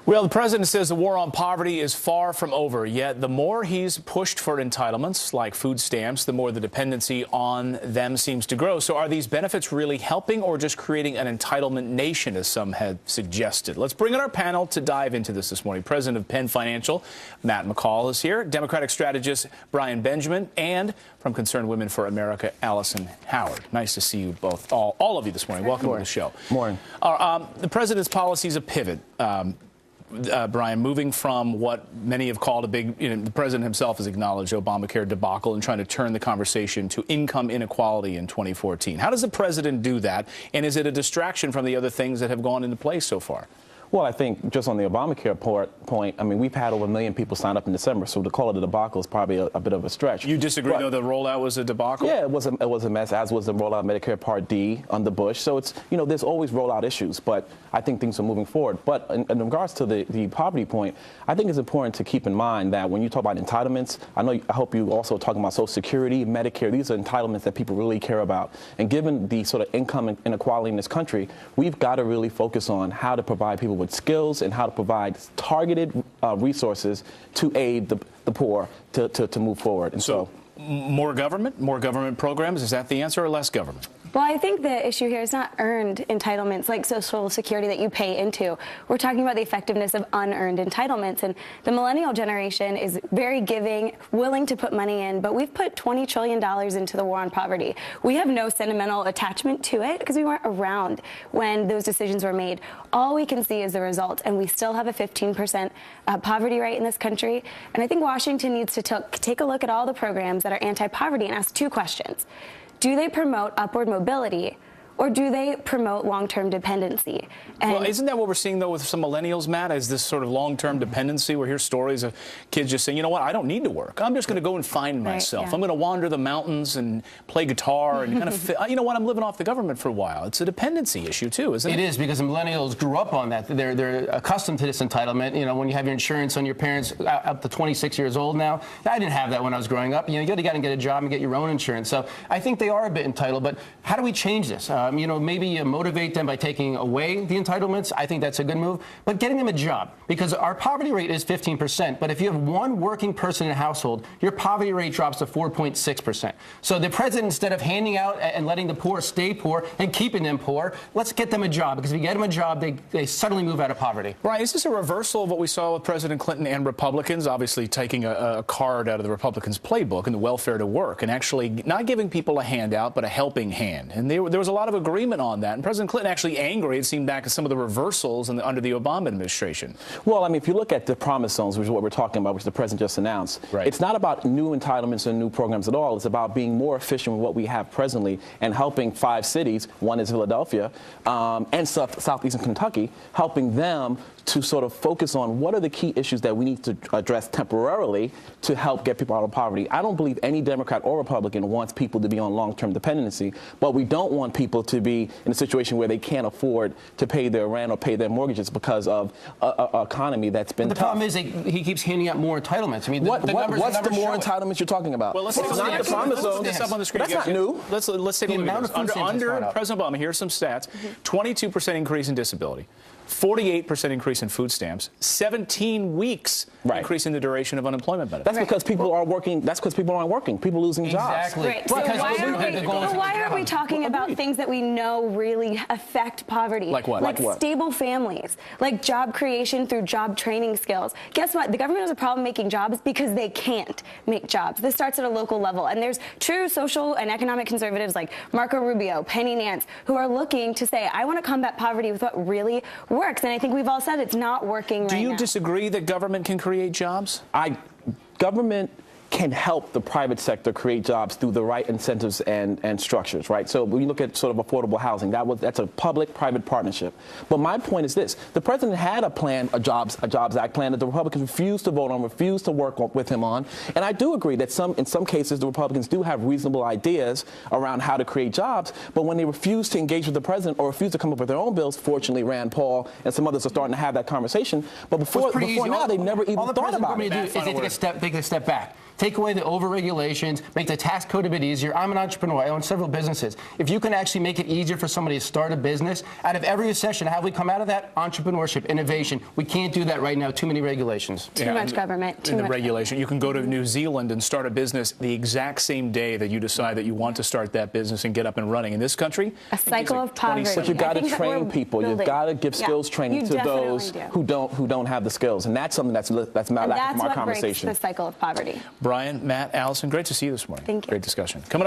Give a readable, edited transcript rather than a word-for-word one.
Well, the president says the war on poverty is far from over, yet the more he's pushed for entitlements like food stamps, the more the dependency on them seems to grow. So are these benefits really helping or just creating an entitlement nation, as some have suggested? Let's bring in our panel to dive into this morning. President of Penn Financial, Matt McCall, is here. Democratic strategist Brian Benjamin, and from Concerned Women for America, Allison Howard. Nice to see you both, all of you this morning. Welcome to the show. Morning. The president's policy is a pivot. Brian, moving from what many have called a big, the president himself has acknowledged Obamacare debacle and trying to turn the conversation to income inequality in 2014. How does the president do that? And is it a distraction from the other things that have gone into place so far? Well, I think just on the Obamacare point, I mean, we've had over 1 million people sign up in December, so to call it a debacle is probably a bit of a stretch. You disagree, though, the rollout was a debacle? Yeah, it was a mess, as was the rollout of Medicare Part D under Bush. So it's, there's always rollout issues, but I think things are moving forward. But in regards to the poverty point, I think it's important to keep in mind that when you talk about entitlements, I hope you also talking about Social Security, Medicare, these are entitlements that people really care about. And given the sort of income inequality in this country, we've got to really focus on how to provide people with skills and how to provide targeted resources to aid the poor to move forward. And so more government programs, is that the answer, or less government? Well, I think the issue here is not earned entitlements like Social Security that you pay into. We're talking about the effectiveness of unearned entitlements. And the millennial generation is very giving, willing to put money in, but we've put $20 trillion into the war on poverty. We have no sentimental attachment to it because we weren't around when those decisions were made. All we can see is the result, and we still have a 15% poverty rate in this country. And I think Washington needs to take a look at all the programs that are anti-poverty and ask two questions. Do they promote upward mobility, or do they promote long-term dependency? Well, isn't that what we're seeing, though, with some millennials, Matt, is this sort of long-term dependency? We hear stories of kids just saying, you know what, I don't need to work. I'm just going to go and find myself. I'm going to wander the mountains and play guitar and kind of, you know what, I'm living off the government for a while. It's a dependency issue, too, isn't it? It is, because the millennials grew up on that. They're accustomed to this entitlement. When you have your insurance on your parents up to 26 years old now. I didn't have that when I was growing up. You got to get a job and get your own insurance. So I think they are a bit entitled. But how do we change this? Maybe motivate them by taking away the entitlements. I think that's a good move. But getting them a job, because our poverty rate is 15%. But if you have one working person in a household, your poverty rate drops to 4.6%. So the president, instead of handing out and letting the poor stay poor and keeping them poor, let's get them a job. Because if you get them a job, they suddenly move out of poverty. Right. Is this a reversal of what we saw with President Clinton and Republicans, obviously taking a card out of the Republicans' playbook and the welfare to work, and actually not giving people a handout, but a helping hand? And there was a lot of agreement on that. And President Clinton actually angry, it seemed, back at some of the reversals under the Obama administration. Well, I mean, if you look at the promise zones, which is what we're talking about, which the president just announced, It's not about new entitlements and new programs at all. It's about being more efficient with what we have presently and helping 5 cities, one is Philadelphia, and southeastern Kentucky, helping them to sort of focus on what are the key issues that we need to address temporarily to help get people out of poverty. I don't believe any Democrat or Republican wants people to be on long-term dependency, but we don't want people to be in a situation where they can't afford to pay their rent or pay their mortgages because of an economy that's been tough. The problem is he keeps handing out more entitlements. I mean, what's the more entitlements you're talking about? Well, let's take a look at the promise zone. That's up on the screen. That's not new. Let's take a look at this. Under President Obama, here's some stats. 22% increase in disability. 48% increase in food stamps, 17 weeks increase in the duration of unemployment benefits. That's because people are working. That's because people aren't working. People losing jobs. Right. So why aren't we talking about things that we know really affect poverty? Like what? Like stable families, like job creation through job training skills. Guess what? The government has a problem making jobs because they can't make jobs. This starts at a local level. And there's true social and economic conservatives like Marco Rubio, Penny Nance, who are looking to say, I want to combat poverty with what really works. And I think we've all said it's not working right now. Do you disagree that government can create jobs? Government can help the private sector create jobs through the right incentives and structures, right? So when you look at sort of affordable housing, that's a public-private partnership. But my point is this: the president had a plan, a Jobs Act plan that the Republicans refused to vote on, refused to work with him on. And I do agree that in some cases the Republicans do have reasonable ideas around how to create jobs. But when they refuse to engage with the president or refuse to come up with their own bills, fortunately Rand Paul and some others are starting to have that conversation. But before now, they've never even thought about it. All the president is take a step back. take away the over-regulations, make the tax code a bit easier. I'm an entrepreneur. I own several businesses. If you can actually make it easier for somebody to start a business, out of every recession, how have we come out of that? Entrepreneurship, innovation. We can't do that right now. Too many regulations. Too much government. Too much regulation. You can go to New Zealand and start a business the exact same day that you decide that you want to start that business and get up and running. In this country, a cycle of poverty. But you've got to train people. You've got to give skills training to those who don't have the skills, and that's something that's not lacking from our conversation. Breaks the cycle of poverty. Brian, Matt, Allison, great to see you this morning. Thank you. Great discussion. Coming up.